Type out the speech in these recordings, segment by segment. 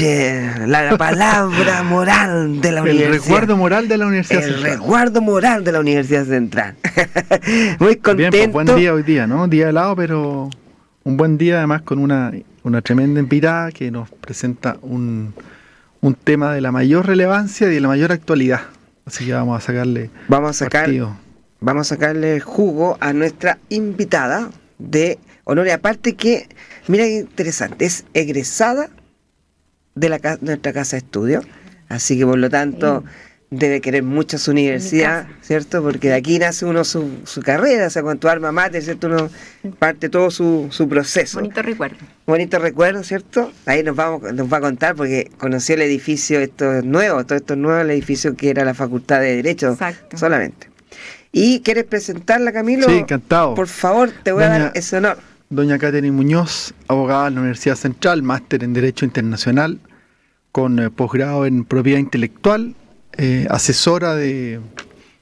La palabra moral de la universidad. El resguardo moral de la Universidad Central. El resguardo moral de la Universidad Central. Muy contento. Bien, pues buen día hoy día, ¿no? Un día helado, pero un buen día además con una tremenda invitada que nos presenta un tema de la mayor relevancia y de la mayor actualidad. Así que vamos a sacarle partido. Vamos a sacarle jugo a nuestra invitada de honor, y aparte que, mira qué interesante, es egresada de nuestra casa de estudio, así que por lo tanto debe querer mucho su universidad, ¿cierto? Porque de aquí nace uno su carrera, o sea, con tu alma mater, ¿cierto? Uno parte todo su proceso. Bonito recuerdo, ¿cierto? Ahí nos va a contar, porque conoció el edificio, todo esto es nuevo, el edificio que era la Facultad de Derecho. Exacto. Solamente. ¿Y quieres presentarla, Camilo? Sí, encantado. Por favor, te voy a dar ese honor. Doña Catherine Muñoz, abogada de la Universidad Central, máster en Derecho Internacional, con posgrado en Propiedad Intelectual, asesora de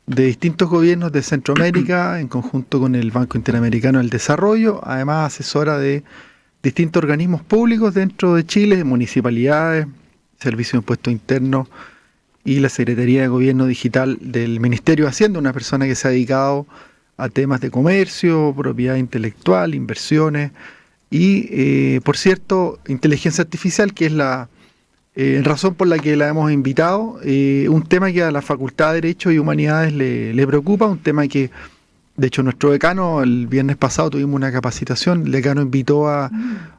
distintos gobiernos de Centroamérica en conjunto con el Banco Interamericano del Desarrollo, además asesora de distintos organismos públicos dentro de Chile, municipalidades, Servicio de Impuestos Internos y la Secretaría de Gobierno Digital del Ministerio de Hacienda, una persona que se ha dedicado a temas de comercio, propiedad intelectual, inversiones y, por cierto, inteligencia artificial, que es la razón por la que la hemos invitado, un tema que a la Facultad de Derecho y Humanidades le preocupa, un tema que, de hecho, nuestro decano, el viernes pasado tuvimos una capacitación, el decano invitó a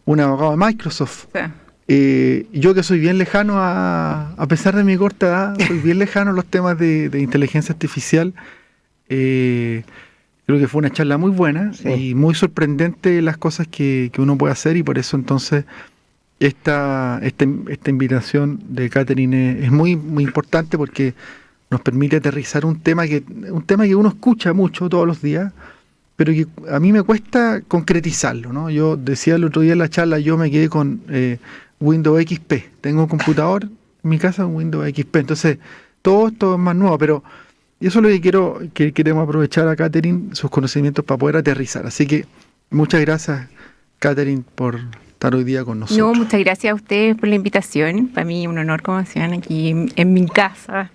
un abogado de Microsoft. Sí. Yo que soy bien lejano, a pesar de mi corta edad, soy bien lejano a los temas de inteligencia artificial. Creo que fue una charla muy buena, sí, y muy sorprendente las cosas que uno puede hacer, y por eso entonces esta invitación de Catherine es muy, muy importante, porque nos permite aterrizar un tema que uno escucha mucho todos los días, pero que a mí me cuesta concretizarlo, ¿no? Yo decía el otro día en la charla, yo me quedé con Windows XP. Tengo un computador en mi casa, un Windows XP. Entonces, todo esto es más nuevo, pero eso es lo que queremos aprovechar a Catherine, sus conocimientos, para poder aterrizar. Así que muchas gracias, Catherine, por estar hoy día con nosotros. No, muchas gracias a ustedes por la invitación. Para mí un honor, como decían, aquí en mi casa.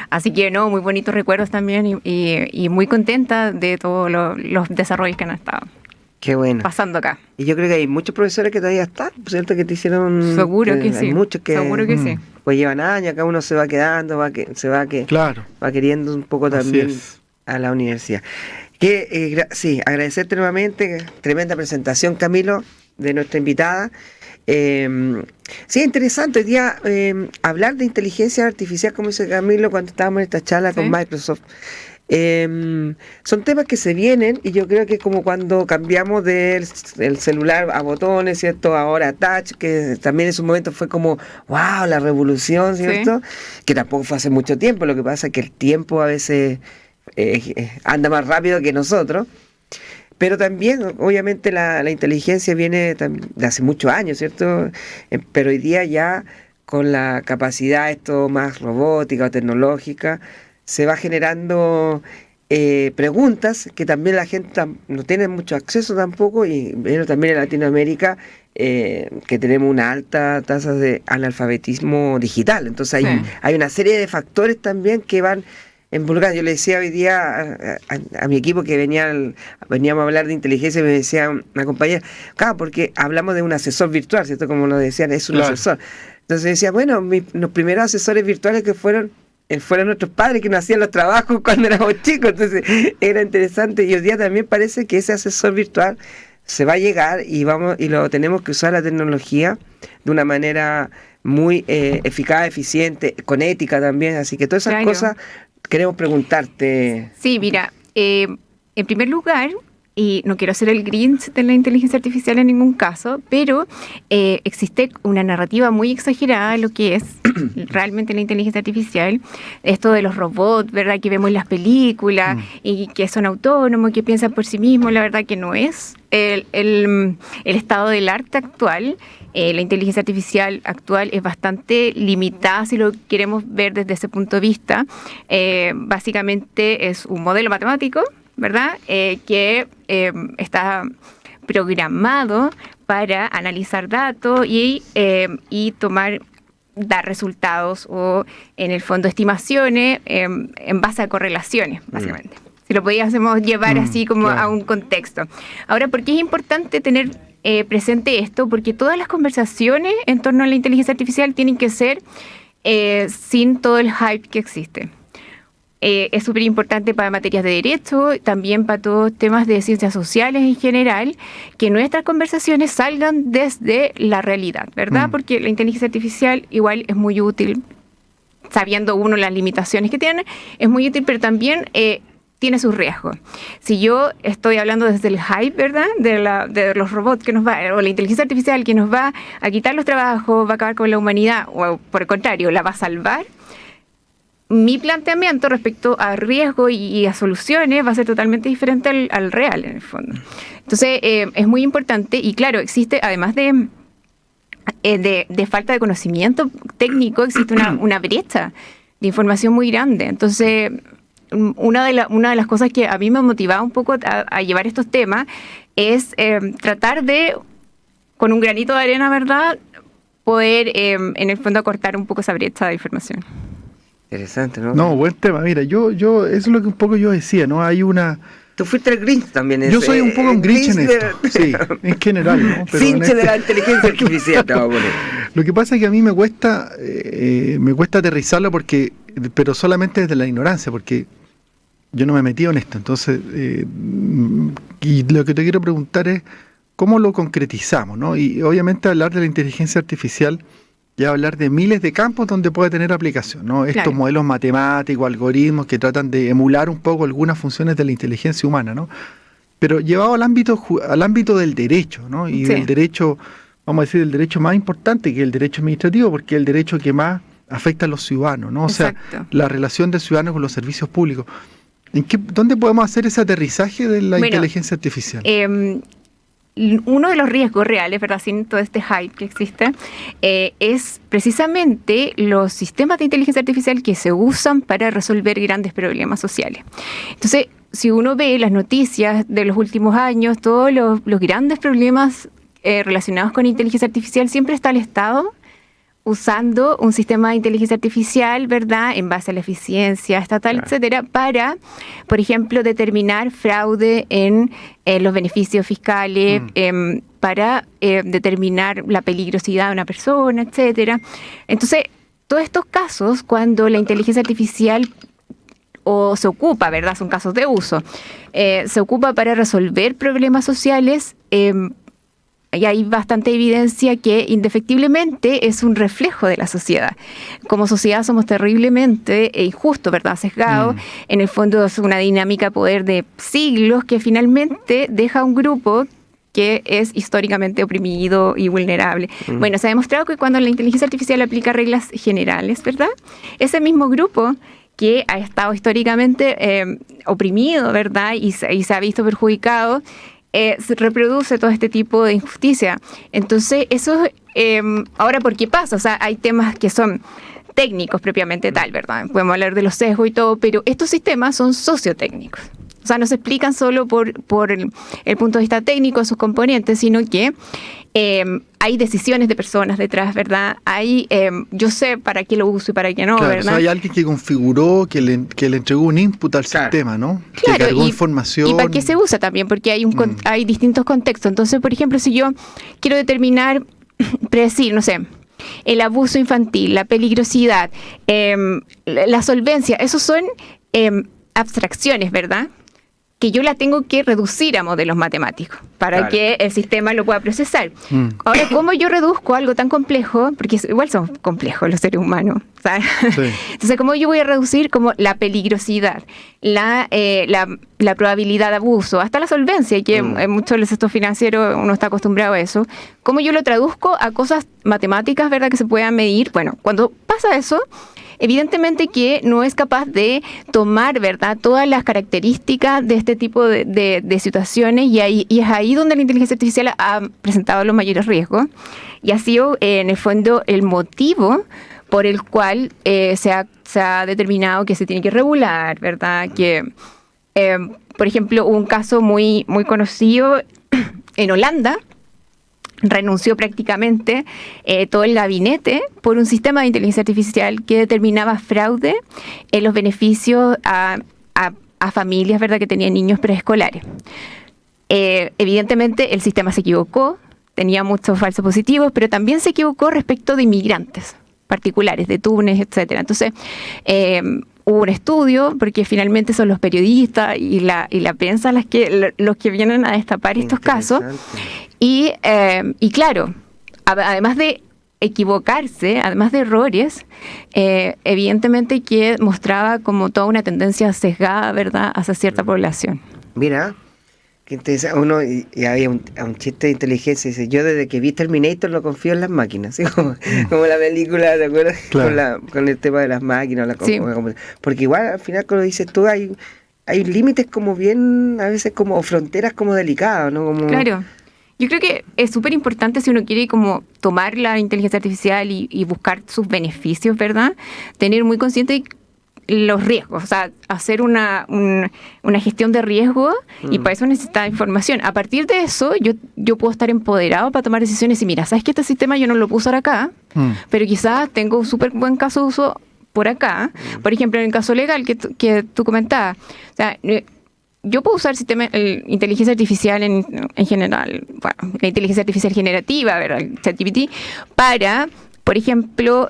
Así que no, muy bonitos recuerdos también, y muy contenta de todos los desarrollos que han estado. Qué bueno. Pasando acá. Y yo creo que hay musos profesores que todavía están, ¿cierto? Que te hicieron... Seguro que sí. Hay muchos que... Seguro que sí. Pues llevan años, acá uno se va quedando, claro, va queriendo un poco también a la universidad. Sí, agradecerte nuevamente, tremenda presentación, Camilo, de nuestra invitada. Sí, interesante hoy día hablar de inteligencia artificial, como dice Camilo, cuando estábamos en esta charla con Microsoft. Son temas que se vienen, y yo creo que es como cuando cambiamos del celular a botones, ¿cierto? Ahora touch, que también en su momento fue como wow, la revolución, ¿cierto? Sí. Que tampoco fue hace mucho tiempo. Lo que pasa es que el tiempo a veces anda más rápido que nosotros. Pero también, obviamente, la inteligencia viene de hace muchos años, ¿cierto? Pero hoy día ya con la capacidad esto más robótica o tecnológica, se va generando preguntas que también la gente no tiene mucho acceso tampoco, y bueno, también en Latinoamérica que tenemos una alta tasa de analfabetismo digital. Entonces hay una serie de factores también que van involucrados. Yo le decía hoy día a mi equipo que veníamos a hablar de inteligencia, y me decía una compañera, claro, porque hablamos de un asesor virtual, ¿cierto? Como nos decían, es un asesor. Entonces decía, bueno, los primeros asesores virtuales que fueron nuestros padres, que nos hacían los trabajos cuando éramos chicos. Entonces era interesante, y hoy día también parece que ese asesor virtual se va a llegar, y lo tenemos que usar la tecnología de una manera muy eficaz, eficiente, con ética también. Así que todas esas cosas queremos preguntarte. Sí, mira, en primer lugar, y no quiero ser el Grinch de la inteligencia artificial en ningún caso, pero existe una narrativa muy exagerada de lo que es realmente la inteligencia artificial. Esto de los robots, ¿verdad?, que vemos en las películas, y que son autónomos, que piensan por sí mismos. La verdad que no es el estado del arte actual. La inteligencia artificial actual es bastante limitada si lo queremos ver desde ese punto de vista. Básicamente es un modelo matemático, ¿verdad?, que está programado para analizar datos y dar resultados o, en el fondo, estimaciones en base a correlaciones, básicamente. Si lo podíamos llevar así como claro. a un contexto. Ahora, ¿por qué es importante tener presente esto? Porque todas las conversaciones en torno a la inteligencia artificial tienen que ser sin todo el hype que existe. Es súper importante para materias de derecho, también para todos temas de ciencias sociales en general, que nuestras conversaciones salgan desde la realidad, ¿verdad? Porque la inteligencia artificial igual es muy útil, sabiendo uno las limitaciones que tiene, es muy útil, pero también tiene sus riesgos. Si yo estoy hablando desde el hype, ¿verdad? De los robots o la inteligencia artificial que nos va a quitar los trabajos, va a acabar con la humanidad, o por el contrario, la va a salvar, mi planteamiento respecto a riesgo y a soluciones va a ser totalmente diferente al real, en el fondo. Entonces, es muy importante y claro, existe, además de falta de conocimiento técnico, existe una brecha de información muy grande. Entonces, una de las cosas que a mí me ha motivado un poco a llevar estos temas es tratar de, con un granito de arena, ¿verdad?, poder, en el fondo, acortar un poco esa brecha de información. Interesante, ¿no? No, buen tema. Mira, yo eso es lo que un poco yo decía, ¿no? Hay una... Tú fuiste el Grinch también. Yo soy un poco un Grinch en esto, sí, en general, ¿no? Pero Sinche de la inteligencia artificial, te vamos a poner. Lo que pasa es que a mí me cuesta aterrizarlo pero solamente desde la ignorancia, porque yo no me he metido en esto. Entonces, y lo que te quiero preguntar es, ¿cómo lo concretizamos, no? Y obviamente hablar de la inteligencia artificial ya hablar de miles de campos donde puede tener aplicación, ¿no? Estos Claro. modelos matemáticos, algoritmos que tratan de emular un poco algunas funciones de la inteligencia humana, ¿no? Pero llevado al ámbito del derecho, ¿no? Y Sí. del derecho, vamos a decir, el derecho más importante, que es el derecho administrativo, porque es el derecho que más afecta a los ciudadanos, ¿no? O sea, Exacto. la relación del ciudadano con los servicios públicos. ¿Dónde podemos hacer ese aterrizaje de la inteligencia artificial? Uno de los riesgos reales, ¿verdad?, sin todo este hype que existe, es precisamente los sistemas de inteligencia artificial que se usan para resolver grandes problemas sociales. Entonces, si uno ve las noticias de los últimos años, todos los grandes problemas relacionados con inteligencia artificial, siempre está el Estado usando un sistema de inteligencia artificial, ¿verdad?, en base a la eficiencia estatal, Claro. etcétera, para, por ejemplo, determinar fraude en los beneficios fiscales, para determinar la peligrosidad de una persona, etcétera. Entonces, todos estos casos, cuando la inteligencia artificial o se ocupa, ¿verdad?, son casos de uso, se ocupa para resolver problemas sociales, y hay bastante evidencia que indefectiblemente es un reflejo de la sociedad. Como sociedad somos terriblemente injustos, ¿verdad?, sesgados. En el fondo es una dinámica de poder de siglos que finalmente deja un grupo que es históricamente oprimido y vulnerable. Bueno, se ha demostrado que cuando la inteligencia artificial aplica reglas generales, ¿verdad?, ese mismo grupo que ha estado históricamente oprimido, ¿verdad?, y se ha visto perjudicado, se reproduce todo este tipo de injusticia. Entonces, eso ahora, ¿por qué pasa? O sea, hay temas que son técnicos propiamente tal, ¿verdad? Podemos hablar de los sesgos y todo, pero estos sistemas son sociotécnicos. O sea, no se explican solo por el punto de vista técnico de sus componentes, sino que hay decisiones de personas detrás, ¿verdad? Yo sé para qué lo uso y para qué no, Claro, ¿verdad? o sea, hay alguien que configuró, que le entregó un input al Claro. sistema, ¿no? Claro, que cargó información. ¿Y para qué se usa también? Porque hay distintos contextos. Entonces, por ejemplo, si yo quiero determinar, predecir, no sé, el abuso infantil, la peligrosidad, la solvencia, esos son abstracciones, ¿verdad?, que yo la tengo que reducir a modelos matemáticos para Claro. que el sistema lo pueda procesar. Ahora, ¿cómo yo reduzco algo tan complejo? Porque igual son complejos los seres humanos, ¿sabes? Sí. Entonces, ¿cómo yo voy a reducir como la peligrosidad, la probabilidad de abuso, hasta la solvencia, que en muchos de los sectores financieros uno está acostumbrado a eso? ¿Cómo yo lo traduzco a cosas matemáticas, ¿verdad?, que se puedan medir? Bueno, cuando pasa eso, evidentemente que no es capaz de tomar, ¿verdad?, todas las características de este tipo de situaciones, y es ahí donde la inteligencia artificial ha presentado los mayores riesgos y ha sido, en el fondo, el motivo por el cual se ha determinado que se tiene que regular, ¿verdad? Que, por ejemplo, un caso muy, muy conocido en Holanda renunció prácticamente todo el gabinete por un sistema de inteligencia artificial que determinaba fraude en los beneficios a familias, ¿verdad?, que tenían niños preescolares. Evidentemente el sistema se equivocó, tenía muchos falsos positivos, pero también se equivocó respecto de inmigrantes particulares, de Túnez, etcétera. Entonces, hubo un estudio, porque finalmente son los periodistas y la prensa los que vienen a destapar estos casos. Y claro, además de equivocarse, además de errores, evidentemente que mostraba como toda una tendencia sesgada, ¿verdad?, hacia cierta población. Mira, que interesante. Uno, y había un chiste de inteligencia, dice, yo desde que vi Terminator no confío en las máquinas, ¿sí? como la película, ¿te acuerdas? Claro. Con el tema de las máquinas, Sí. Porque igual al final, como dices tú, hay límites como bien, a veces como fronteras como delicadas, ¿no? Como... Claro. Yo creo que es súper importante, si uno quiere como tomar la inteligencia artificial y buscar sus beneficios, ¿verdad?, tener muy consciente los riesgos, o sea, hacer una gestión de riesgo, y para eso necesita información. A partir de eso, yo puedo estar empoderado para tomar decisiones y mira, ¿sabes que este sistema yo no lo puedo usar acá? Pero quizás tengo un súper buen caso de uso por acá. Por ejemplo, en el caso legal que tú comentabas, o sea, yo puedo usar inteligencia artificial en general, bueno, la inteligencia artificial generativa, ¿verdad?, el ChatGPT, para, por ejemplo,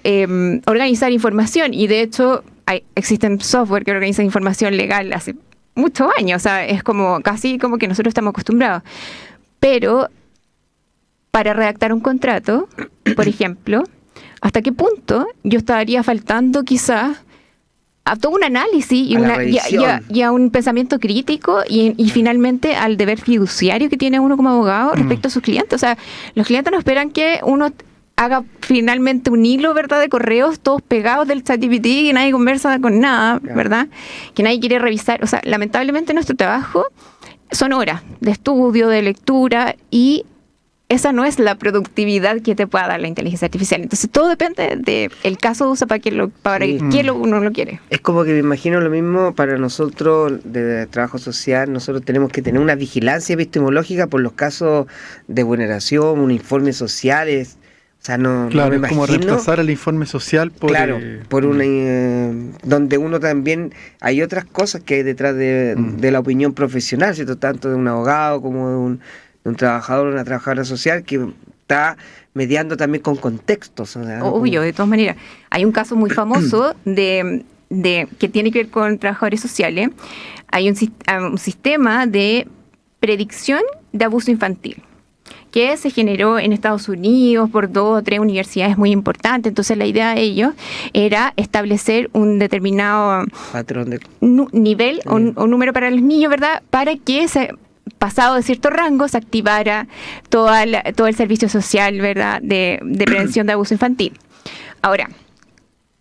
organizar información. Y de hecho, existen software que organizan información legal hace muchos años. O sea, es como casi como que nosotros estamos acostumbrados. Pero para redactar un contrato, por ejemplo, ¿hasta qué punto yo estaría faltando quizás a todo un análisis y a un pensamiento crítico y finalmente al deber fiduciario que tiene uno como abogado respecto a sus clientes? O sea, los clientes no esperan que uno haga finalmente un hilo, ¿verdad?, de correos todos pegados del ChatGPT, que nadie conversa con nada, ¿verdad?, que nadie quiere revisar. O sea, lamentablemente nuestro trabajo son horas de estudio, de lectura, y esa no es la productividad que te pueda dar la inteligencia artificial. Entonces, todo depende del caso de uso para qué uno lo quiere. Es como que me imagino lo mismo para nosotros de trabajo social. Nosotros tenemos que tener una vigilancia epistemológica por los casos de vulneración, un informe social. O sea, claro, no me es como imagino, reemplazar el informe social por... Claro, por una... donde uno también... Hay otras cosas que hay detrás de la opinión profesional, ¿cierto? Tanto de un abogado como de un trabajador o una trabajadora social que está mediando también con contextos. O sea, obvio, de todas maneras. Hay un caso muy famoso de que tiene que ver con trabajadores sociales. Hay un sistema de predicción de abuso infantil que se generó en Estados Unidos por 2 o 3 universidades muy importantes. Entonces la idea de ellos era establecer un determinado patrón de nivel o número para los niños, ¿verdad?, para que pasado de cierto rango se activara todo el servicio social, ¿verdad?, de prevención de abuso infantil. Ahora,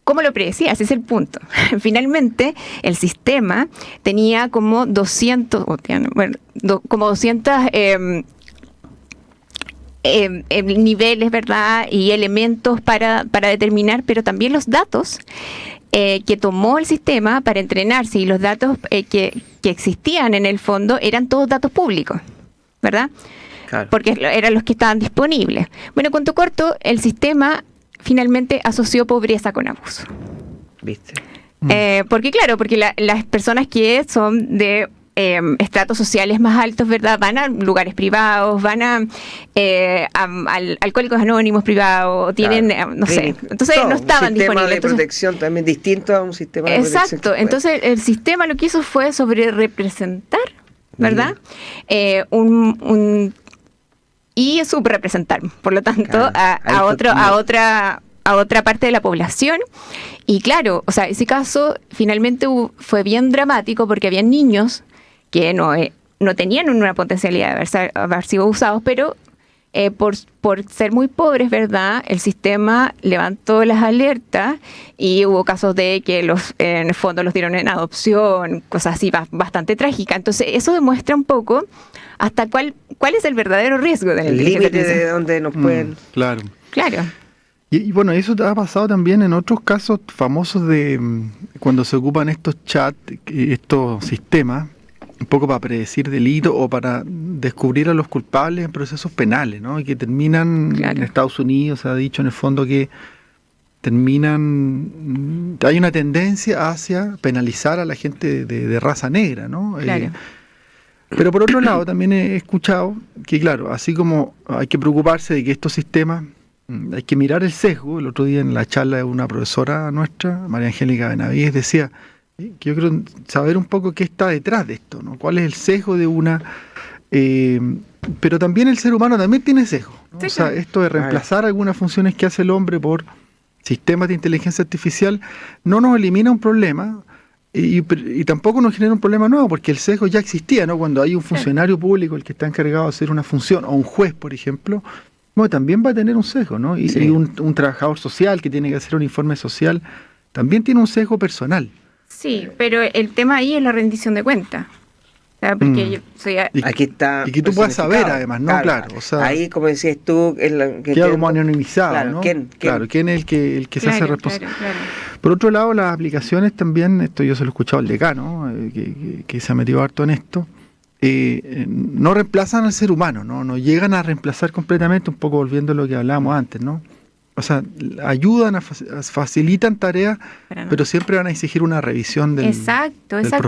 ¿cómo lo predecía? Ese es el punto. Finalmente, el sistema tenía como 200 niveles, ¿verdad?, y elementos para determinar, pero también los datos que tomó el sistema para entrenarse, y los datos que existían en el fondo eran todos datos públicos, ¿verdad? Claro. Porque eran los que estaban disponibles. Bueno, cuento corto, el sistema finalmente asoció pobreza con abuso. ¿Viste? Porque las personas que son de estratos sociales más altos, ¿verdad?, van a lugares privados, van a alcohólicos anónimos privados, tienen, no sé, entonces no estaban disponibles. Un sistema de protección también distinto a un sistema de protección. Exacto, entonces el sistema lo que hizo fue sobre representar, ¿verdad? Y subrepresentar, por lo tanto, a otra parte de la población. Y claro, o sea, ese caso finalmente fue bien dramático porque había niños que no tenían una potencialidad de haber sido usados, pero por ser muy pobres, ¿verdad?, el sistema levantó las alertas y hubo casos de que en el fondo los dieron en adopción, cosas así bastante trágicas. Entonces, eso demuestra un poco hasta cuál es el verdadero riesgo de la inteligencia artificial. El límite de donde nos pueden... Claro. Y bueno, eso ha pasado también en otros casos famosos de cuando se ocupan estos chats, estos sistemas, un poco para predecir delitos o para descubrir a los culpables en procesos penales, ¿no? Y que terminan, en Estados Unidos se ha dicho en el fondo que hay una tendencia hacia penalizar a la gente de raza negra, ¿no? Claro. Pero por otro lado también he escuchado que, claro, así como hay que preocuparse de que estos sistemas, hay que mirar el sesgo. El otro día en la charla de una profesora nuestra, María Angélica Benavides, decía que yo quiero saber un poco qué está detrás de esto, ¿no? ¿Cuál es el sesgo de una... pero también el ser humano también tiene sesgo, ¿no? Sí, o sea, esto de reemplazar algunas funciones que hace el hombre por sistemas de inteligencia artificial no nos elimina un problema y tampoco nos genera un problema nuevo, porque el sesgo ya existía, ¿no? Cuando hay un funcionario público el que está encargado de hacer una función, o un juez, por ejemplo, bueno, también va a tener un sesgo, ¿no? Y un trabajador social que tiene que hacer un informe social también tiene un sesgo personal. Sí, pero el tema ahí es la rendición de cuentas. O sea, porque aquí está. Y que tú puedas saber, además, ¿no? Claro. O sea, ahí, como decías tú, queda como anonimizado, claro, ¿no? ¿Quién es el que se hace responsable. Claro. Por otro lado, las aplicaciones también, esto yo se lo he escuchado al decano, que se ha metido harto en esto, no reemplazan al ser humano, no llegan a reemplazar completamente, un poco volviendo a lo que hablábamos antes, ¿no? O sea, ayudan, facilitan tareas, pero siempre van a exigir una revisión del profesional.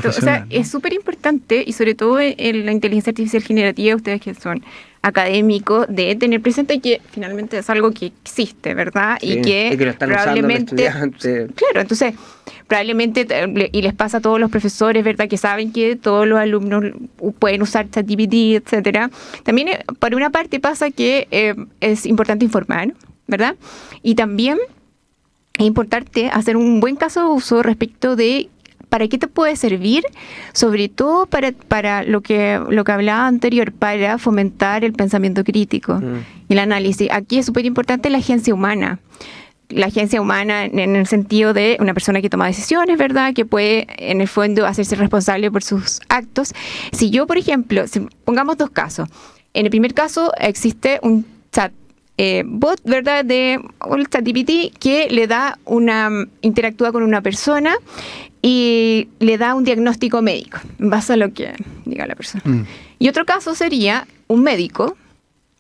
O sea, ¿no? es súper importante, y sobre todo en la inteligencia artificial generativa, ustedes que son académicos, de tener presente que finalmente es algo que existe, ¿verdad? Sí, y que lo están probablemente... usando los estudiantes. Claro, entonces, probablemente, y les pasa a todos los profesores, ¿verdad? Que saben que todos los alumnos pueden usar ChatGPT, etcétera. También, por una parte, pasa que es importante informar, ¿verdad? Y también es importante hacer un buen caso de uso respecto de para qué te puede servir, sobre todo para lo que hablaba anterior, para fomentar el pensamiento crítico y el análisis. Aquí es súper importante la agencia humana. La agencia humana en el sentido de una persona que toma decisiones, ¿verdad? Que puede, en el fondo, hacerse responsable por sus actos. Si yo, por ejemplo, pongamos dos casos. En el primer caso existe un chat bot, ¿verdad? De un ChatGPT que le da interactúa con una persona y le da un diagnóstico médico en base a lo que diga la persona. Y otro caso sería un médico,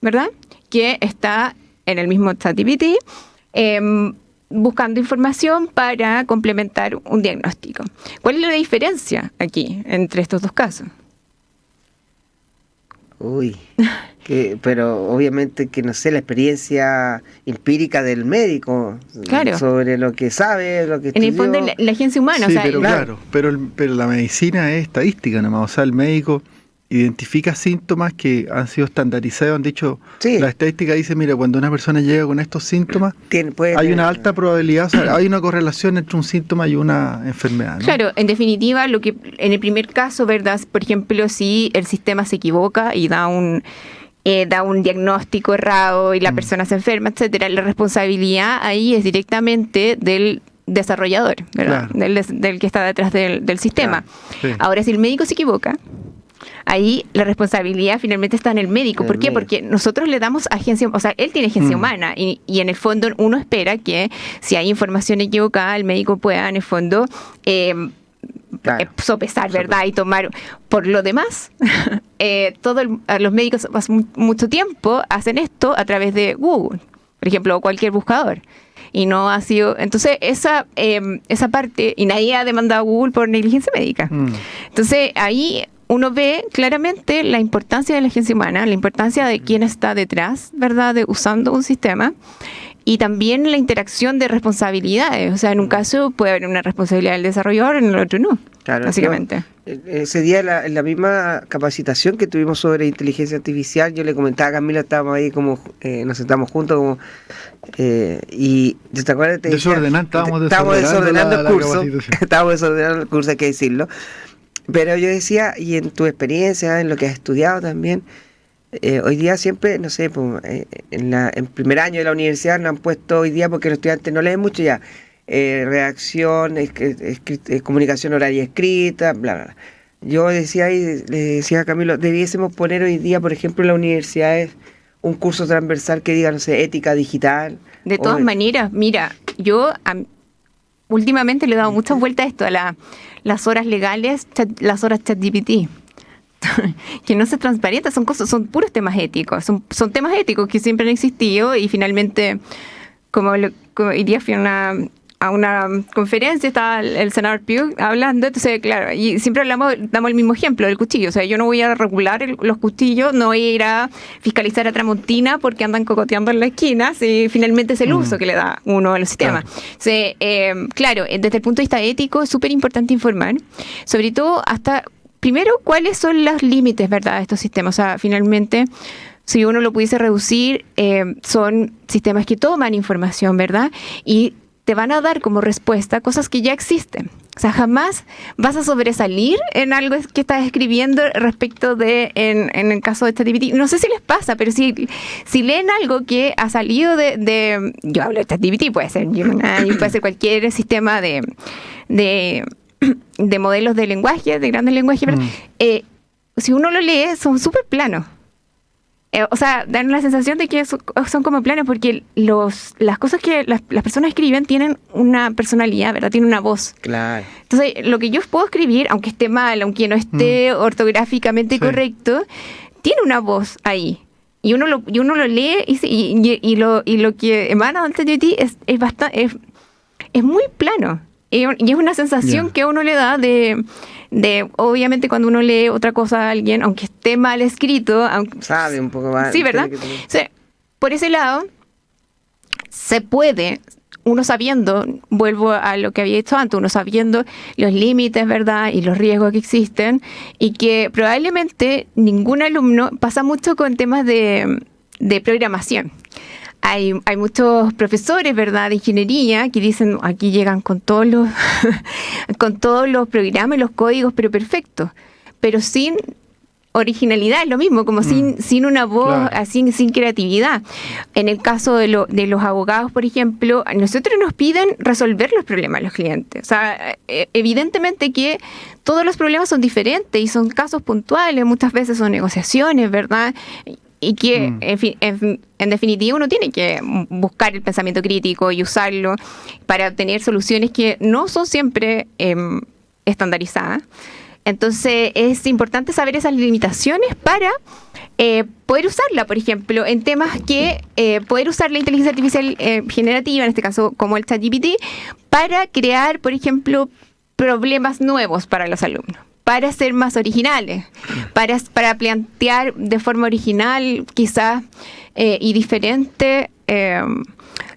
¿verdad? Que está en el mismo ChatGPT buscando información para complementar un diagnóstico. ¿Cuál es la diferencia aquí entre estos dos casos? Pero obviamente que no sé, la experiencia empírica del médico, claro, sobre lo que sabe, lo que estudió. En el fondo la agencia humana. Sí, o sea, pero claro, pero la medicina es estadística nomás, o sea, el médico identifica síntomas que han sido estandarizados, han dicho, la estadística dice, mira, cuando una persona llega con estos síntomas, hay una alta probabilidad, o sea, hay una correlación entre un síntoma y una enfermedad, ¿no? Claro, en definitiva, lo que en el primer caso, ¿verdad? Por ejemplo, si el sistema se equivoca y da un diagnóstico errado y la persona se enferma, etcétera, la responsabilidad ahí es directamente del desarrollador, ¿verdad? Claro. Del que está detrás del sistema. Claro. Sí. Ahora, si el médico se equivoca, ahí la responsabilidad finalmente está en el médico. ¿Por qué? Porque nosotros le damos agencia, o sea, él tiene agencia humana y en el fondo uno espera que si hay información equivocada, el médico pueda en el fondo sopesar, ¿verdad? Y tomar. Por lo demás, los médicos hace mucho tiempo hacen esto a través de Google, por ejemplo, o cualquier buscador. Y no ha sido... Entonces, esa parte... Y nadie ha demandado a Google por negligencia médica. Entonces, ahí uno ve claramente la importancia de la agencia humana, la importancia de quién está detrás, ¿verdad?, de usando un sistema, y también la interacción de responsabilidades. O sea, en un caso puede haber una responsabilidad del desarrollador, en el otro no, claro, básicamente. Ese día, en la misma capacitación que tuvimos sobre inteligencia artificial, yo le comentaba a Camila, estábamos ahí como, nos sentamos juntos como, y ¿te acuerdas? Estábamos desordenando el curso, hay que decirlo. Pero yo decía, y en tu experiencia, en lo que has estudiado también, hoy día siempre, no sé, pues, en primer año de la universidad nos han puesto hoy día, porque los estudiantes no leen mucho ya, redacción, comunicación oral y escrita, bla, bla, bla. Yo decía le decía a Camilo, debiésemos poner hoy día, por ejemplo, en las universidades un curso transversal que diga, no sé, ética digital. De todas maneras, mira, yo últimamente le he dado muchas vueltas a esto, a las horas legales, las horas ChatGPT. que no se transparenta, son puros temas éticos, son temas éticos que siempre han existido y finalmente, como hoy día fui a una conferencia, estaba el senador Pugh hablando, entonces, claro, y siempre damos el mismo ejemplo del cuchillo, o sea, yo no voy a regular los cuchillos, no voy a ir a fiscalizar a Tramontina porque andan cocoteando en la esquina, si finalmente es el uso que le da uno a los sistemas. Claro. Entonces, claro, desde el punto de vista ético es súper importante informar, sobre todo primero, cuáles son los límites, ¿verdad?, de estos sistemas. O sea, finalmente, si uno lo pudiese reducir, son sistemas que toman información, ¿verdad?, y te van a dar como respuesta cosas que ya existen. O sea, jamás vas a sobresalir en algo que estás escribiendo respecto de, en el caso de ChatGPT. No sé si les pasa, pero si leen algo que ha salido yo hablo de ChatGPT, puede ser Gemini, puede ser cualquier sistema de modelos de lenguaje, de grandes lenguajes, si uno lo lee, son súper planos. O sea, dan la sensación de que son como planos porque las cosas que las personas escriben tienen una personalidad, ¿verdad? Tienen una voz. Claro. Entonces, lo que yo puedo escribir, aunque esté mal, aunque no esté ortográficamente correcto, tiene una voz ahí. Y uno lo lee y lo que emana del ChatGPT es muy plano. Y es una sensación que a uno le da de obviamente cuando uno lee otra cosa a alguien, aunque esté mal escrito, sabe un poco más. Sí, ¿verdad? O sea, por ese lado, se puede, uno sabiendo, vuelvo a lo que había dicho antes, uno sabiendo los límites, ¿verdad?, y los riesgos que existen, y que probablemente ningún alumno pasa mucho con temas de programación. Hay muchos profesores, ¿verdad?, de ingeniería que dicen, aquí llegan con todos los con todos los programas y los códigos, pero perfectos, pero sin originalidad, es lo mismo, como sin una voz, sin creatividad. En el caso de los abogados, por ejemplo, a nosotros nos piden resolver los problemas de los clientes. O sea, evidentemente que todos los problemas son diferentes y son casos puntuales, muchas veces son negociaciones, ¿verdad?, y que, en definitiva, uno tiene que buscar el pensamiento crítico y usarlo para obtener soluciones que no son siempre estandarizadas. Entonces, es importante saber esas limitaciones para poder usarla, por ejemplo, en temas que poder usar la inteligencia artificial generativa, en este caso como el ChatGPT, para crear, por ejemplo, problemas nuevos para los alumnos, para ser más originales, para plantear de forma original quizás y diferente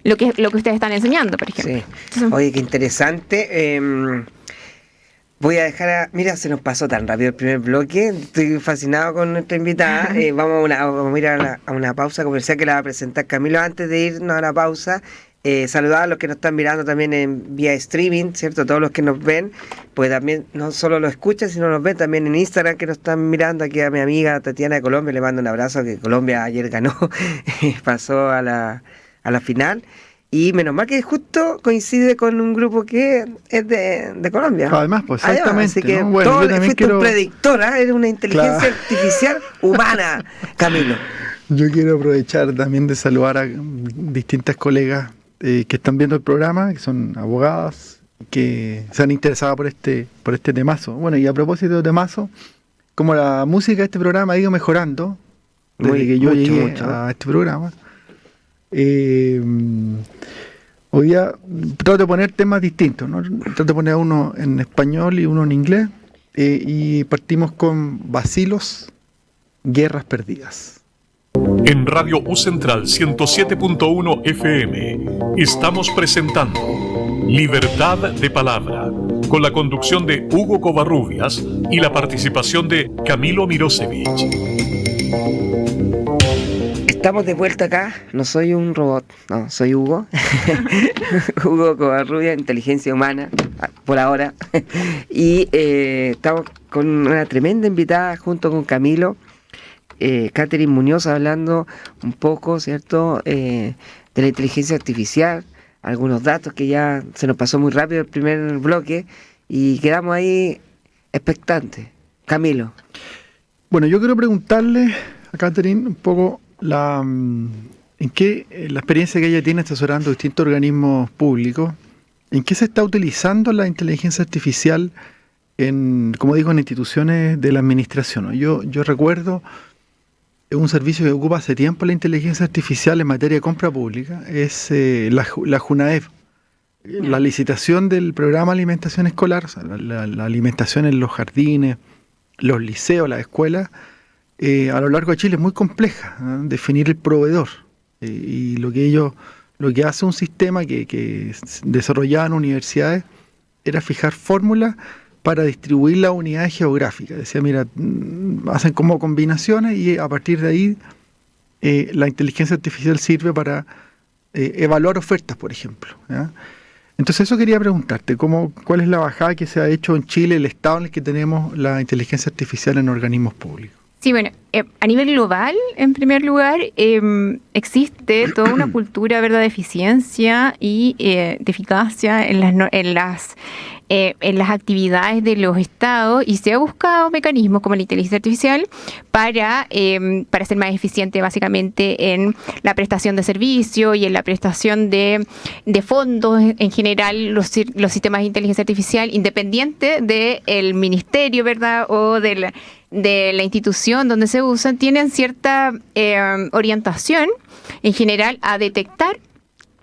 lo que ustedes están enseñando, por ejemplo. Sí. Oye, qué interesante. Voy a dejar mira, se nos pasó tan rápido el primer bloque. Estoy fascinado con nuestra invitada. Vamos a ir a una pausa comercial que la va a presentar Camilo. Antes de irnos a la pausa, saludar a los que nos están mirando también en vía streaming, ¿cierto? Todos los que nos ven, pues también no solo lo escuchan, sino nos ven también en Instagram, que nos están mirando. Aquí a mi amiga Tatiana de Colombia, le mando un abrazo, que Colombia ayer ganó, pasó a la final. Y menos mal que justo coincide con un grupo que es de Colombia. Además, pues exactamente. Así que ¿no? Bueno, yo también fuiste un predictor, eres una inteligencia artificial humana, Camilo. Yo quiero aprovechar también de saludar a distintas colegas que están viendo el programa, que son abogadas, que se han interesado por este temazo. Bueno, y a propósito de temazo, como la música de este programa ha ido mejorando desde que yo llegué a este programa, hoy día trato de poner temas distintos, ¿no? Trato de poner uno en español y uno en inglés, y partimos con Vacilos, Guerras Perdidas. En Radio U Central 107.1 FM estamos presentando Libertad de Palabra, con la conducción de Hugo Covarrubias y la participación de Camilo Mirosevich. Estamos de vuelta acá, no soy un robot, no, soy Hugo. Hugo Covarrubias, inteligencia humana, por ahora. Y estamos con una tremenda invitada junto con Camilo, Catherine Muñoz, hablando un poco, ¿cierto?, de la inteligencia artificial, algunos datos que ya se nos pasó muy rápido el primer bloque y quedamos ahí expectantes. Camilo. Bueno, yo quiero preguntarle a Catherine un poco en qué la experiencia que ella tiene asesorando distintos organismos públicos, en qué se está utilizando la inteligencia artificial como digo, en instituciones de la administración, ¿no? Yo recuerdo un servicio que ocupa hace tiempo la inteligencia artificial en materia de compra pública, es la JUNAEV. La licitación del programa de alimentación escolar, o sea, la alimentación en los jardines, los liceos, las escuelas, a lo largo de Chile es muy compleja, ¿no? Definir el proveedor. Y lo que hace un sistema que desarrollaban universidades era fijar fórmulas para distribuir las unidades geográficas. Decía, mira, hacen como combinaciones y a partir de ahí la inteligencia artificial sirve para evaluar ofertas, por ejemplo, ¿ya? Entonces eso quería preguntarte, ¿cuál es la bajada que se ha hecho en Chile, el estado en el que tenemos la inteligencia artificial en organismos públicos? Sí, bueno, a nivel global, en primer lugar, existe toda una cultura, ¿verdad?, de eficiencia y de eficacia en las actividades de los estados, y se ha buscado mecanismos como la inteligencia artificial para ser más eficiente básicamente en la prestación de servicios y en la prestación de fondos en general. Los sistemas de inteligencia artificial, independiente del ministerio, ¿verdad?, o de la institución donde se usan, tienen cierta orientación en general a detectar,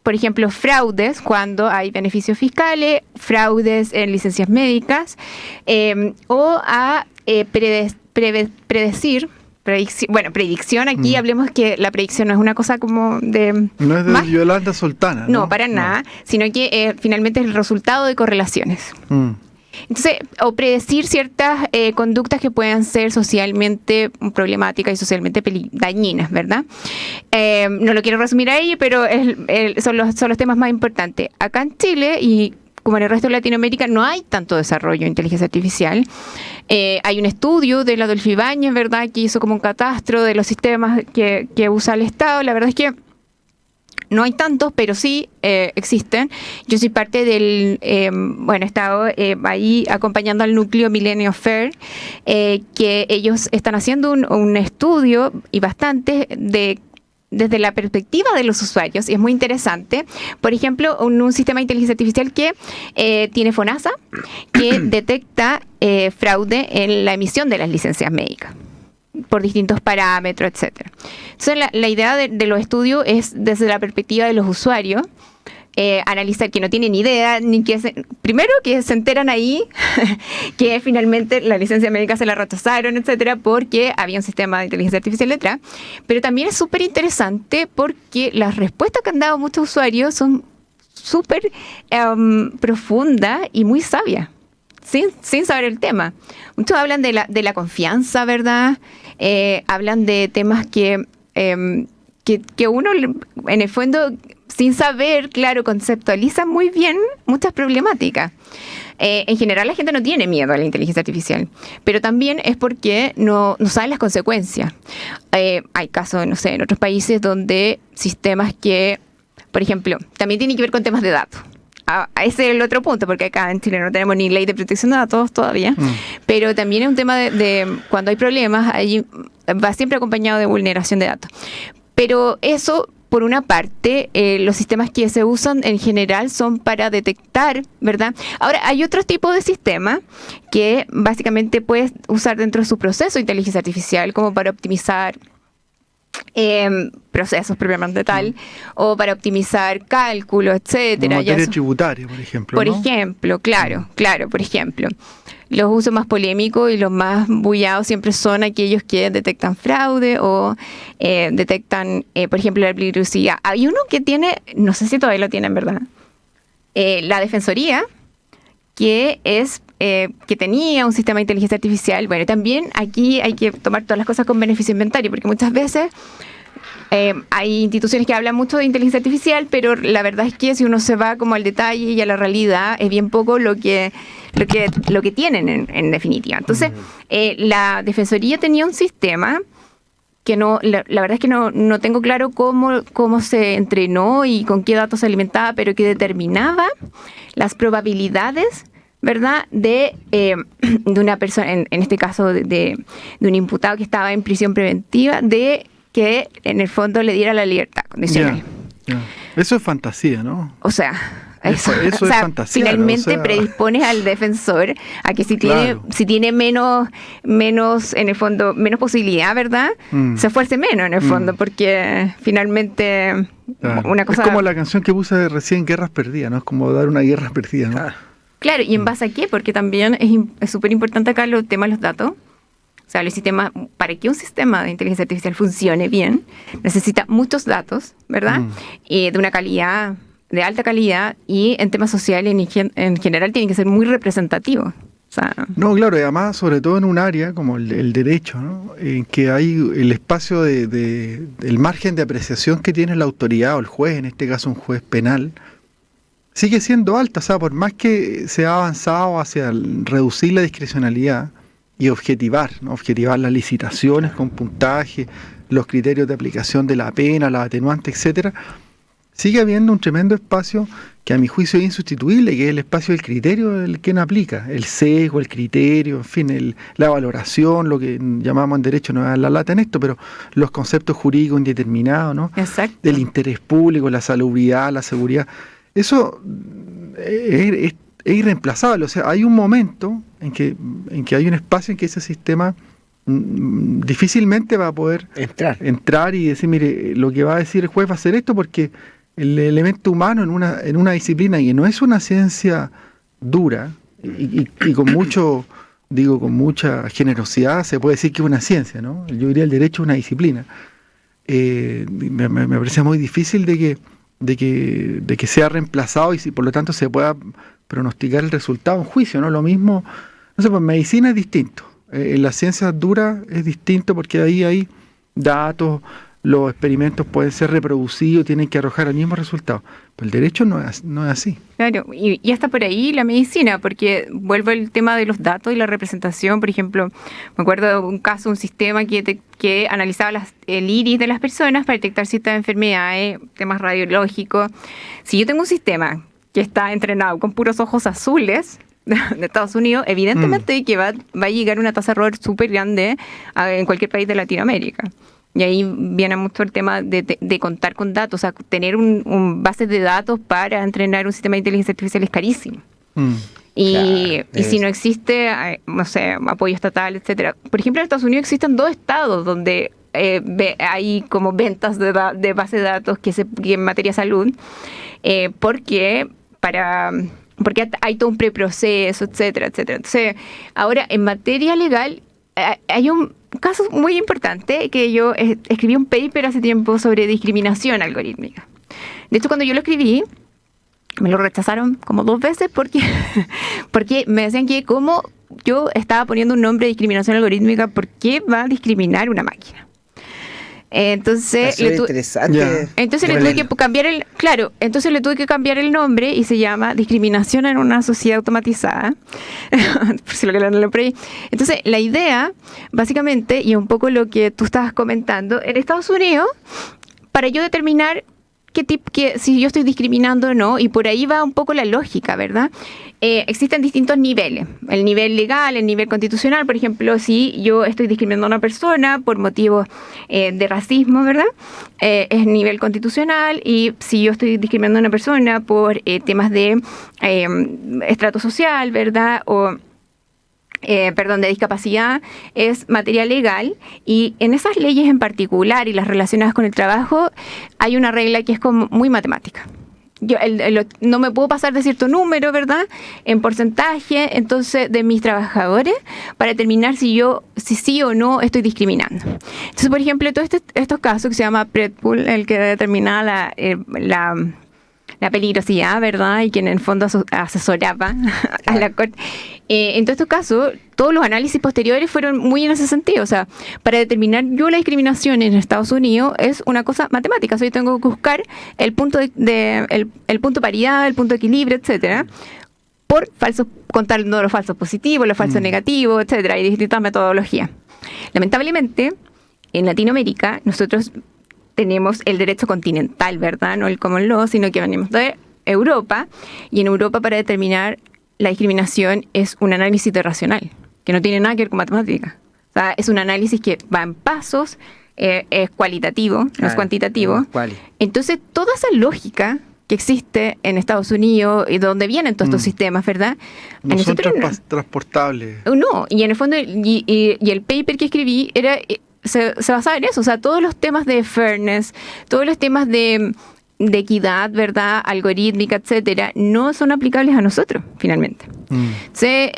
por ejemplo, fraudes cuando hay beneficios fiscales, fraudes en licencias médicas, o a predecir. Predicción, aquí hablemos que la predicción no es una cosa como de... No es de Yolanda Soltana, ¿no? No, para nada, sino que finalmente es el resultado de correlaciones. Entonces, o predecir ciertas conductas que puedan ser socialmente problemáticas y socialmente dañinas, ¿verdad? No lo quiero resumir ahí, pero son los temas más importantes. Acá en Chile, y como en el resto de Latinoamérica, no hay tanto desarrollo de inteligencia artificial. Hay un estudio de la Adolfo Ibáñez, ¿verdad?, que hizo como un catastro de los sistemas que usa el Estado. La verdad es que no hay tantos, pero sí existen. Yo soy parte del, he estado ahí acompañando al núcleo Millennium Fair, que ellos están haciendo un estudio y bastante desde la perspectiva de los usuarios, y es muy interesante. Por ejemplo, un sistema de inteligencia artificial que tiene FONASA, que detecta fraude en la emisión de las licencias médicas por distintos parámetros, etcétera. Entonces, la idea de los estudios es desde la perspectiva de los usuarios, analizar que no tienen idea, ni primero que se enteran ahí que finalmente la licencia médica se la rechazaron, etcétera, porque había un sistema de inteligencia artificial detrás. Pero también es súper interesante porque las respuestas que han dado muchos usuarios son súper profundas y muy sabias, sin saber el tema. Muchos hablan de la confianza, ¿verdad? Hablan de temas que uno, en el fondo, sin saber, claro, conceptualiza muy bien muchas problemáticas. En general, la gente no tiene miedo a la inteligencia artificial, pero también es porque no saben las consecuencias. Hay casos, no sé, en otros países donde sistemas que, por ejemplo, también tienen que ver con temas de datos. Ese es el otro punto, porque acá en Chile no tenemos ni ley de protección de datos todavía, pero también es un tema de cuando hay problemas, ahí va siempre acompañado de vulneración de datos. Pero eso, por una parte, los sistemas que se usan en general son para detectar, ¿verdad? Ahora, hay otro tipo de sistema que básicamente puedes usar dentro de su proceso de inteligencia artificial como para optimizar procesos propiamente tal, o para optimizar cálculos, etcétera. En materia tributaria, por ejemplo. Por ¿no? ejemplo, claro, por ejemplo. Los usos más polémicos y los más bullados siempre son aquellos que detectan fraude o detectan, por ejemplo, la peligrosidad. Hay uno que tiene, no sé si todavía lo tienen, ¿verdad? La Defensoría, que tenía un sistema de inteligencia artificial. Bueno, también aquí hay que tomar todas las cosas con beneficio inventario, porque muchas veces hay instituciones que hablan mucho de inteligencia artificial, pero la verdad es que si uno se va como al detalle y a la realidad, es bien poco lo que tienen en definitiva. Entonces, la Defensoría tenía un sistema que la verdad es que no tengo claro cómo se entrenó y con qué datos se alimentaba, pero que determinaba las probabilidades, ¿verdad?, de una persona, en este caso de un imputado que estaba en prisión preventiva, de que en el fondo le diera la libertad condicional. Eso es fantasía, ¿no? O sea, Eso es fantasía. Finalmente predispones al defensor a que si tiene menos, en el fondo, menos posibilidad, ¿verdad? Se esfuerce menos en el fondo, porque finalmente una cosa... Es como la canción que puse recién, Guerras Perdidas, ¿no? Es como dar una guerra perdida, ¿no? Claro, ¿y en base a qué? Porque también es súper importante acá el tema de los datos. O sea, los sistemas, para que un sistema de inteligencia artificial funcione bien, necesita muchos datos, ¿verdad? Y de una calidad, de alta calidad, y en temas sociales en general tienen que ser muy representativos. O sea, no, claro, y además, sobre todo en un área como el derecho, ¿no? En que hay el espacio el margen de apreciación que tiene la autoridad o el juez, en este caso un juez penal, sigue siendo alta. O sea, por más que se ha avanzado hacia reducir la discrecionalidad y objetivar, ¿no? Objetivar las licitaciones con puntaje, los criterios de aplicación de la pena, las atenuantes, etcétera, sigue habiendo un tremendo espacio que a mi juicio es insustituible, que es el espacio del criterio del que no aplica, el sesgo, el criterio, en fin, la valoración, lo que llamamos en derecho, no es la lata en esto, pero los conceptos jurídicos indeterminados, ¿no? Exacto. Del interés público, la salubridad, la seguridad. Eso es irreemplazable. O sea, hay un momento en que hay un espacio en que ese sistema difícilmente va a poder entrar y decir, mire, lo que va a decir el juez va a hacer esto, porque el elemento humano en una disciplina que no es una ciencia dura y con con mucha generosidad se puede decir que es una ciencia, ¿no? Yo diría el derecho es una disciplina. Me parece muy difícil de que sea reemplazado y por lo tanto se pueda pronosticar el resultado en juicio, ¿no? Lo mismo, no sé, pues medicina es distinto. En las ciencias duras es distinto porque ahí hay datos, los experimentos pueden ser reproducidos, tienen que arrojar el mismo resultado. Pero el derecho no es así. Claro, y hasta por ahí la medicina, porque vuelvo al tema de los datos y la representación. Por ejemplo, me acuerdo de un caso, un sistema que analizaba el iris de las personas para detectar ciertas enfermedades, temas radiológicos. Si yo tengo un sistema que está entrenado con puros ojos azules de Estados Unidos, evidentemente que va a llegar una tasa de error súper grande en cualquier país de Latinoamérica. Y ahí viene mucho el tema de contar con datos, o sea, tener un base de datos para entrenar un sistema de inteligencia artificial es carísimo. Y si no existe, no sé, apoyo estatal, etcétera. Por ejemplo, en Estados Unidos existen 2 estados donde hay como ventas de base de datos que en materia de salud, porque hay todo un preproceso, etcétera, etcétera. Entonces, ahora, en materia legal, hay un caso muy importante que yo escribí un paper hace tiempo sobre discriminación algorítmica. De hecho, cuando yo lo escribí, me lo rechazaron como 2 veces porque me decían que como yo estaba poniendo un nombre de discriminación algorítmica, ¿por qué va a discriminar una máquina? Entonces le tuve que cambiar entonces le tuve que cambiar el nombre y se llama Discriminación en una sociedad automatizada. Por si lo que por ahí. Entonces, la idea, básicamente, y un poco lo que tú estabas comentando, en Estados Unidos, para yo determinar si yo estoy discriminando o no, y por ahí va un poco la lógica, ¿verdad? Existen distintos niveles, el nivel legal, el nivel constitucional. Por ejemplo, si yo estoy discriminando a una persona por motivos de racismo, ¿verdad? Es nivel constitucional. Y si yo estoy discriminando a una persona por temas de estrato social, ¿verdad? O de discapacidad, es materia legal. Y en esas leyes en particular y las relacionadas con el trabajo hay una regla que es como muy matemática. Yo no me puedo pasar de cierto número, ¿verdad?, en porcentaje, entonces, de mis trabajadores para determinar si sí o no estoy discriminando. Entonces, por ejemplo, todos estos casos que se llama Predpool, el que determina la peligrosidad, ¿verdad?, y que en el fondo asesoraba a la Corte. En todos estos casos, todos los análisis posteriores fueron muy en ese sentido. O sea, para determinar yo la discriminación en Estados Unidos es una cosa matemática. O sea, yo tengo que buscar el punto el punto paridad, el punto de equilibrio, etcétera, contando los falsos positivos, los falsos negativos, etcétera, y distintas metodologías. Lamentablemente, en Latinoamérica, nosotros tenemos el derecho continental, ¿verdad? No el common law, sino que venimos de Europa, y en Europa para determinar la discriminación es un análisis racional, que no tiene nada que ver con matemática. O sea, es un análisis que va en pasos, es cualitativo, no es cuantitativo. Entonces, toda esa lógica que existe en Estados Unidos y donde vienen todos estos sistemas, ¿verdad? No son transportables. No, y en el fondo, y el paper que escribí se basaba en eso, o sea, todos los temas de fairness, todos los temas de equidad, ¿verdad? Algorítmica, etcétera, no son aplicables a nosotros, finalmente. Entonces,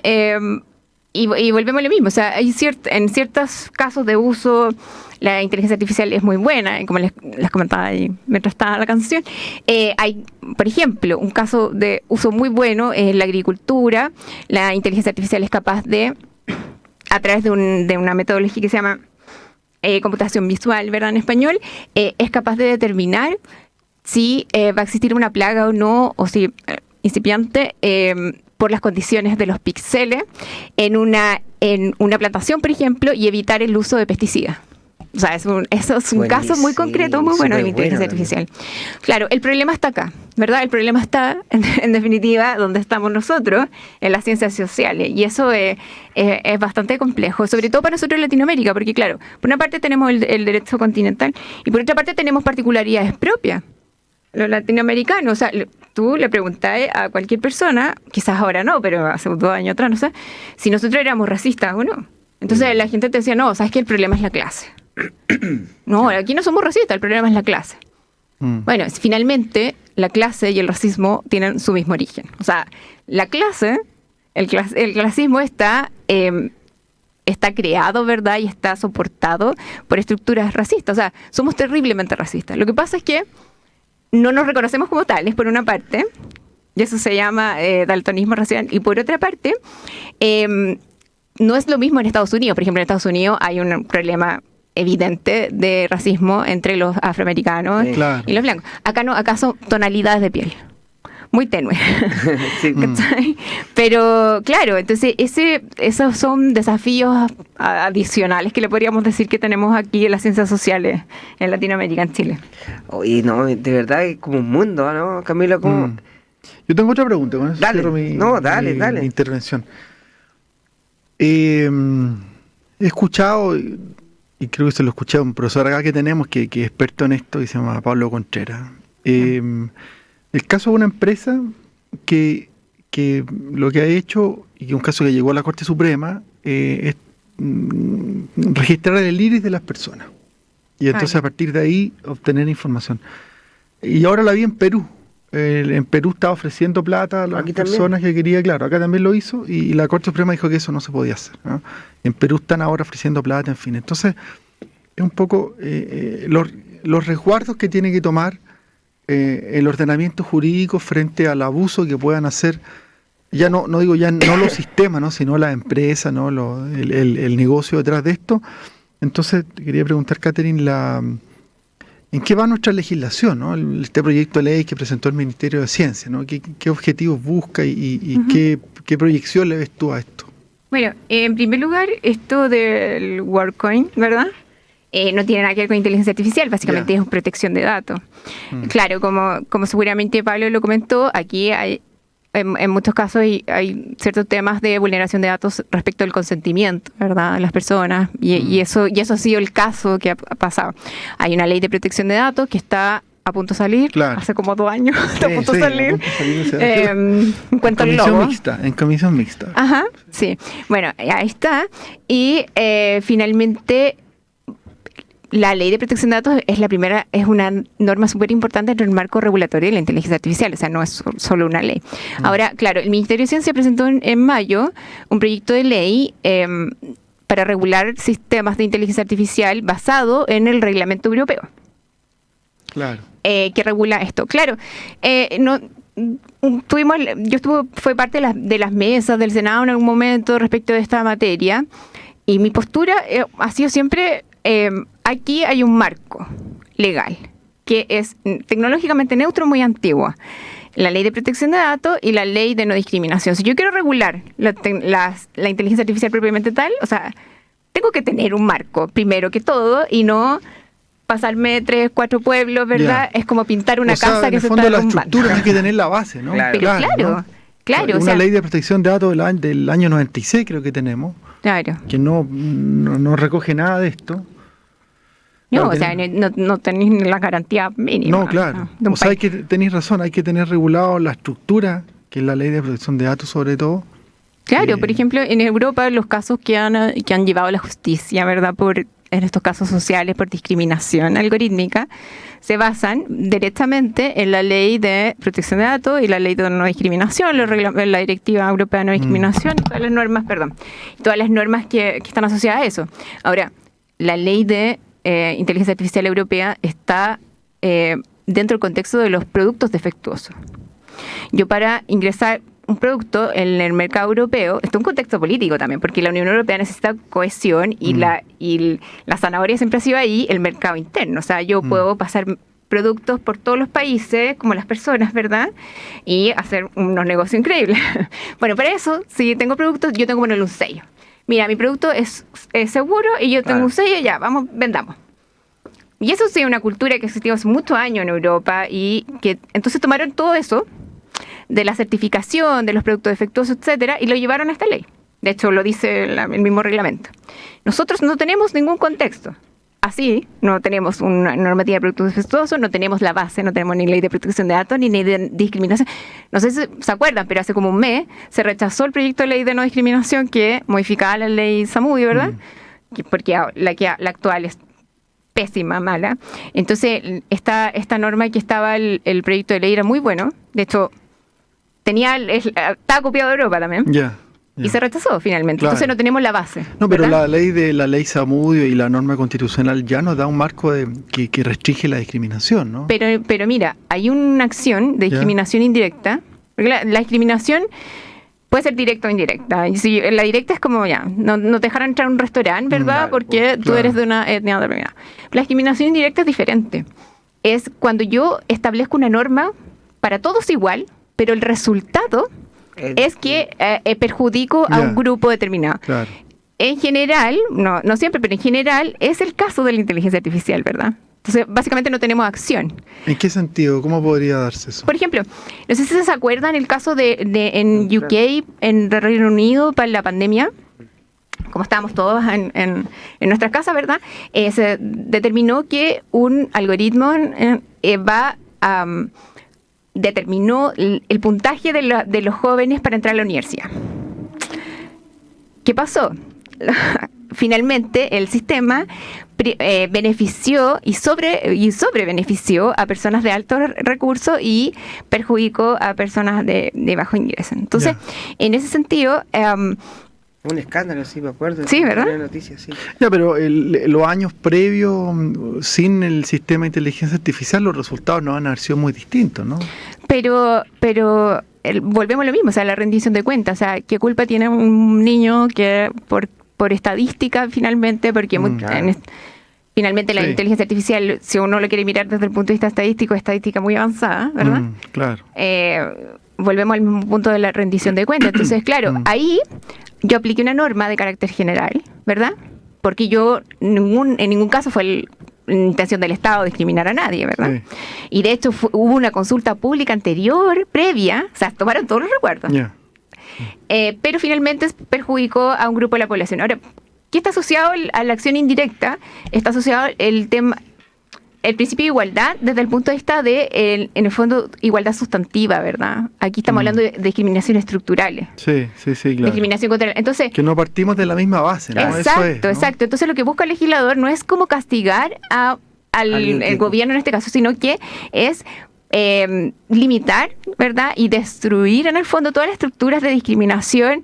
y volvemos a lo mismo, o sea, en ciertos casos de uso, la inteligencia artificial es muy buena, y como les comentaba ahí mientras estaba la canción. Hay, por ejemplo, un caso de uso muy bueno es la agricultura. La inteligencia artificial es capaz de, a través de una metodología que se llama computación visual, ¿verdad? En español, es capaz de determinar si va a existir una plaga o no, o si incipiente, por las condiciones de los píxeles en una plantación, por ejemplo, y evitar el uso de pesticidas. O sea, eso es un caso muy concreto, muy bueno de la inteligencia artificial. Claro, el problema está acá, ¿verdad? El problema está, en definitiva, donde estamos nosotros, en las ciencias sociales. Y eso es bastante complejo, sobre todo para nosotros en Latinoamérica, porque, claro, por una parte tenemos el derecho continental y por otra parte tenemos particularidades propias. Los latinoamericanos, o sea, tú le preguntas a cualquier persona, quizás ahora no, pero hace 2 años atrás, no sé, si nosotros éramos racistas o no. Entonces la gente te decía, no, sabes que el problema es la clase. No, aquí no somos racistas, el problema es la clase. Bueno, finalmente la clase y el racismo tienen su mismo origen. O sea, la clase, el clasismo está creado, ¿verdad? Y está soportado por estructuras racistas. O sea, somos terriblemente racistas. Lo que pasa es que no nos reconocemos como tales, por una parte, y eso se llama daltonismo racial, y por otra parte, no es lo mismo en Estados Unidos. Por ejemplo, en Estados Unidos hay un problema evidente de racismo entre los afroamericanos y los blancos. Acá no, acá son tonalidades de piel muy tenue. Sí. Pero claro, entonces esos son desafíos adicionales que le podríamos decir que tenemos aquí en las ciencias sociales en Latinoamérica, en Chile. Y no, de verdad es como un mundo, ¿no, Camilo? Como... Yo tengo otra pregunta con eso. Dale, dale. Mi intervención. He escuchado, y creo que se lo escuché a un profesor acá que tenemos, que es experto en esto, y se llama Pablo Contreras. El caso de una empresa que lo que ha hecho, y un caso que llegó a la Corte Suprema, es registrar el iris de las personas. Y entonces a partir de ahí obtener información. Y ahora la vi en Perú. En Perú estaba ofreciendo plata a las personas que quería, claro, acá también lo hizo, y la Corte Suprema dijo que eso no se podía hacer, ¿no? En Perú están ahora ofreciendo plata, en fin. Entonces, es un poco los resguardos que tiene que tomar el ordenamiento jurídico frente al abuso que puedan hacer, ya no digo ya no los sistemas, ¿no? Sino la empresa, ¿no? El negocio detrás de esto. Entonces, te quería preguntar, Catherine, ¿en qué va nuestra legislación, ¿no? Este proyecto de ley que presentó el Ministerio de Ciencia, ¿no? ¿Qué objetivos busca y qué proyección le ves tú a esto? Bueno, en primer lugar, esto del WorldCoin, ¿verdad? No tiene nada que ver con inteligencia artificial, básicamente es protección de datos. Claro, como seguramente Pablo lo comentó, aquí hay en muchos casos hay ciertos temas de vulneración de datos respecto al consentimiento, ¿verdad?, de las personas, y eso ha sido el caso que ha pasado. Hay una ley de protección de datos que está a punto de salir, hace como 2 años, está a punto de salir. En comisión mixta. Ajá, sí. Bueno, ahí está. Y finalmente, la ley de protección de datos es una norma súper importante dentro del marco regulatorio de la inteligencia artificial, o sea, no es solo una ley. Ahora, claro, el Ministerio de Ciencia presentó en mayo un proyecto de ley para regular sistemas de inteligencia artificial basado en el reglamento europeo. Claro. Que regula esto. Claro, fue parte de las mesas del Senado en algún momento respecto de esta materia, y mi postura ha sido siempre... aquí hay un marco legal que es tecnológicamente neutro, muy antiguo. La ley de protección de datos y la ley de no discriminación. Si yo quiero regular la inteligencia artificial propiamente tal, o sea, tengo que tener un marco, primero que todo, y no pasarme 3, 4 pueblos, ¿verdad? Es como pintar una casa que se está derrumbando. La estructura hay que tener la base, ¿no? Claro. Una ley de protección de datos del año 96 creo que tenemos. Claro. Que no recoge nada de esto. No, Claro, o sea, no tenéis la garantía mínima. No, claro. De un O sea, país. tenéis razón, hay que tener regulado la estructura, que es la ley de protección de datos sobre todo. Claro, por ejemplo, en Europa los casos que han llevado a la justicia, ¿verdad? En estos casos sociales por discriminación algorítmica, se basan directamente en la ley de protección de datos y la ley de no discriminación, la directiva europea de no discriminación, todas las normas, todas las normas que están asociadas a eso. Ahora, la ley de inteligencia artificial europea está dentro del contexto de los productos defectuosos. Yo para ingresar un producto en el mercado europeo, está un contexto político también, porque la Unión Europea necesita cohesión y la zanahoria siempre ha sido ahí el mercado interno. O sea, yo puedo pasar productos por todos los países, como las personas, ¿verdad? Y hacer unos negocios increíbles. Bueno, para eso, si tengo productos, yo tengo que ponerle un sello. Mira, mi producto es seguro y yo tengo un sello, ya, vamos, vendamos. Y eso sí, una cultura que existió hace muchos años en Europa y que entonces tomaron todo eso de la certificación de los productos defectuosos, etcétera, y lo llevaron a esta ley. De hecho, lo dice el mismo reglamento. Nosotros no tenemos ningún contexto. Así, no tenemos una normativa de productos defectuosos, no tenemos la base, no tenemos ni ley de protección de datos, ni ley de discriminación. No sé si se acuerdan, pero hace como un mes se rechazó el proyecto de ley de no discriminación que modificaba la ley Zamudio, ¿verdad? Porque la actual es pésima, mala. Entonces, esta norma que estaba, el proyecto de ley era muy bueno. De hecho, estaba copiado de Europa también. Y se rechazó finalmente. Claro. Entonces no tenemos la base. No, pero ¿verdad? la ley Zamudio y la norma constitucional ya nos da un marco que restringe la discriminación, ¿no? Pero mira, hay una acción de discriminación indirecta. Porque la discriminación puede ser directa o indirecta. Y si la directa es como ya, no te dejaron entrar a un restaurante, ¿verdad? Porque tú eres de una etnia determinada. La discriminación indirecta es diferente. Es cuando yo establezco una norma para todos igual, pero el resultado es que perjudico a un grupo determinado. Claro. En general, no siempre, pero en general es el caso de la inteligencia artificial, ¿verdad? Entonces, básicamente no tenemos acción. ¿En qué sentido? ¿Cómo podría darse eso? Por ejemplo, no sé si se acuerdan el caso en UK, en Reino Unido, para la pandemia, como estábamos todos en nuestras casas, ¿verdad? Se determinó que un algoritmo determinó el puntaje de los jóvenes para entrar a la universidad. ¿Qué pasó? Finalmente, el sistema benefició y sobrebenefició a personas de altos recursos y perjudicó a personas de bajo ingreso. Entonces, en ese sentido... un escándalo, sí, me acuerdo. Sí, ¿verdad? Una noticia, sí. Ya, pero los años previos, sin el sistema de inteligencia artificial, los resultados no van a haber sido muy distintos, ¿no? Pero volvemos a lo mismo, o sea, la rendición de cuentas. O sea, ¿qué culpa tiene un niño que por estadística, finalmente, porque finalmente la inteligencia artificial, si uno lo quiere mirar desde el punto de vista estadístico, es estadística muy avanzada, ¿verdad? Claro. Volvemos al mismo punto de la rendición de cuentas. Entonces, claro, ahí yo apliqué una norma de carácter general, ¿verdad? Porque yo en ningún caso fue la intención del Estado discriminar a nadie, ¿verdad? Sí. Y de hecho hubo una consulta pública anterior, previa, o sea, tomaron todos los recuerdos. Pero finalmente perjudicó a un grupo de la población. Ahora, ¿qué está asociado a la acción indirecta? Está asociado el principio de igualdad desde el punto de vista en el fondo, igualdad sustantiva, ¿verdad? Aquí estamos hablando de discriminación estructurales. Sí, claro. Discriminación contra... Entonces, que no partimos de la misma base, ¿no? Exacto, eso es, ¿no? Exacto. Entonces lo que busca el legislador no es como castigar al gobierno en este caso, sino que es limitar, ¿verdad? Y destruir en el fondo todas las estructuras de discriminación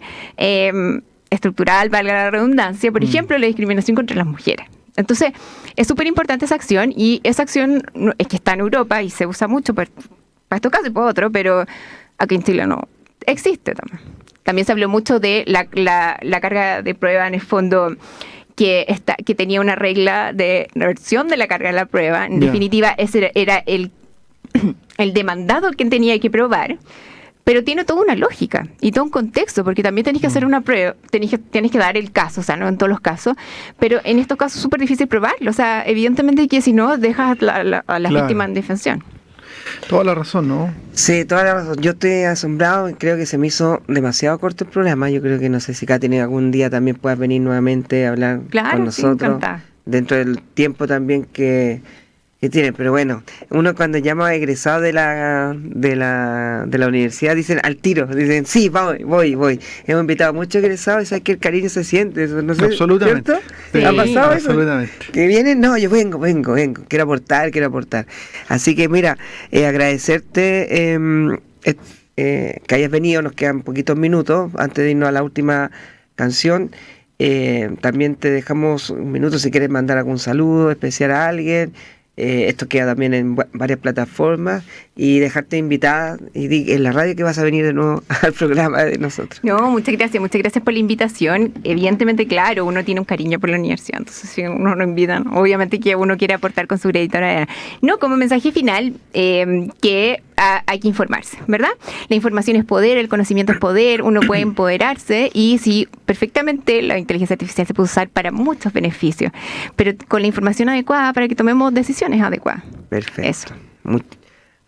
estructural, valga la redundancia, por ejemplo, la discriminación contra las mujeres. Entonces, es súper importante esa acción, y esa acción es que está en Europa y se usa mucho para estos casos y para otros, pero aquí en Chile no existe también. También se habló mucho de la carga de prueba, en el fondo, que tenía una regla de reversión de la carga de la prueba. En definitiva, ese era el demandado quien tenía que probar. Pero tiene toda una lógica y todo un contexto, porque también tenés que hacer una prueba, tenés que dar el caso, o sea, no en todos los casos, pero en estos casos es súper difícil probarlo. O sea, evidentemente que si no, dejas a las víctimas en defensión. Toda la razón, ¿no? Sí, toda la razón. Yo estoy asombrado, creo que se me hizo demasiado corto el programa. Yo creo que no sé si Katherine algún día también puedas venir nuevamente a hablar con nosotros dentro del tiempo también que tienen. Pero bueno, uno cuando llama a egresado de la universidad dicen al tiro, dicen sí, voy. Hemos invitado a muchos egresados y sabes que el cariño se siente, no sé, absolutamente. ¿cierto? Sí, ¿Ha pasado absolutamente. eso? Que vienen, no, yo vengo, quiero aportar. Así que mira, agradecerte que hayas venido, nos quedan poquitos minutos antes de irnos a la última canción. También te dejamos un minuto si quieres mandar algún saludo especial a alguien. Esto queda también en varias plataformas y dejarte invitada y en la radio que vas a venir de nuevo al programa de nosotros. No, muchas gracias por la invitación. Evidentemente, claro, uno tiene un cariño por la universidad, entonces si uno lo invitan, obviamente que uno quiere aportar con su granito de arena. No, como mensaje final, que hay que informarse, ¿verdad? La información es poder, el conocimiento es poder, uno puede empoderarse y sí, perfectamente la inteligencia artificial se puede usar para muchos beneficios, pero con la información adecuada para que tomemos decisiones adecuadas. Perfecto. Eso.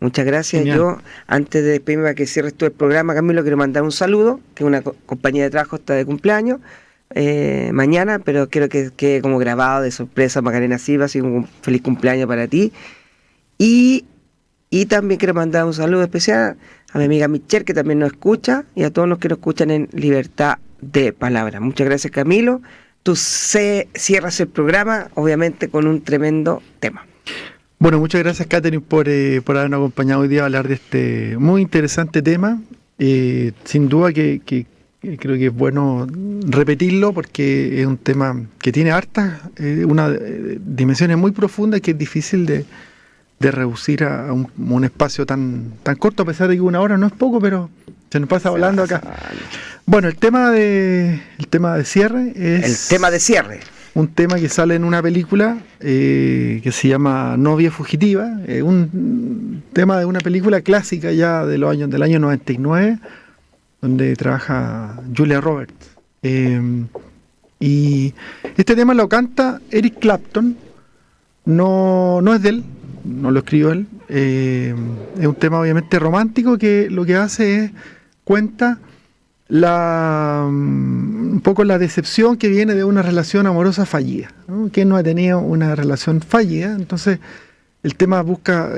Muchas gracias. Genial. Yo, antes de despedirme para que cierres tú el programa, Camilo, quiero mandar un saludo, que una compañía de trabajo está de cumpleaños mañana, pero quiero que quede como grabado de sorpresa. Macarena Silva, así un feliz cumpleaños para ti. Y también quiero mandar un saludo especial a mi amiga Michelle, que también nos escucha, y a todos los que nos escuchan en Libertad de Palabra. Muchas gracias, Camilo. Tú cierras el programa, obviamente, con un tremendo tema. Bueno, muchas gracias, Catherine, por habernos acompañado hoy día a hablar de este muy interesante tema. Sin duda que creo que es bueno repetirlo porque es un tema que tiene hartas, dimensiones muy profundas que es difícil de reducir a un espacio tan corto, a pesar de que una hora no es poco, pero se nos pasa volando acá. Bueno, el tema de cierre es... El tema de cierre. Un tema que sale en una película que se llama Novia Fugitiva, un tema de una película clásica ya del año 99, donde trabaja Julia Roberts. Y este tema lo canta Eric Clapton, no es de él, no lo escribió él, es un tema obviamente romántico que lo que hace es cuenta un poco la decepción que viene de una relación amorosa fallida, ¿no? ¿Quién no ha tenido una relación fallida? Entonces el tema busca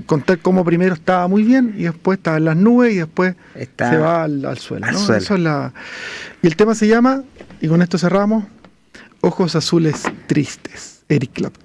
contar cómo primero estaba muy bien y después estaba en las nubes y después se va al suelo, ¿no? Suelo. Eso es y el tema se llama, y con esto cerramos, Ojos Azules Tristes, Eric Clapton.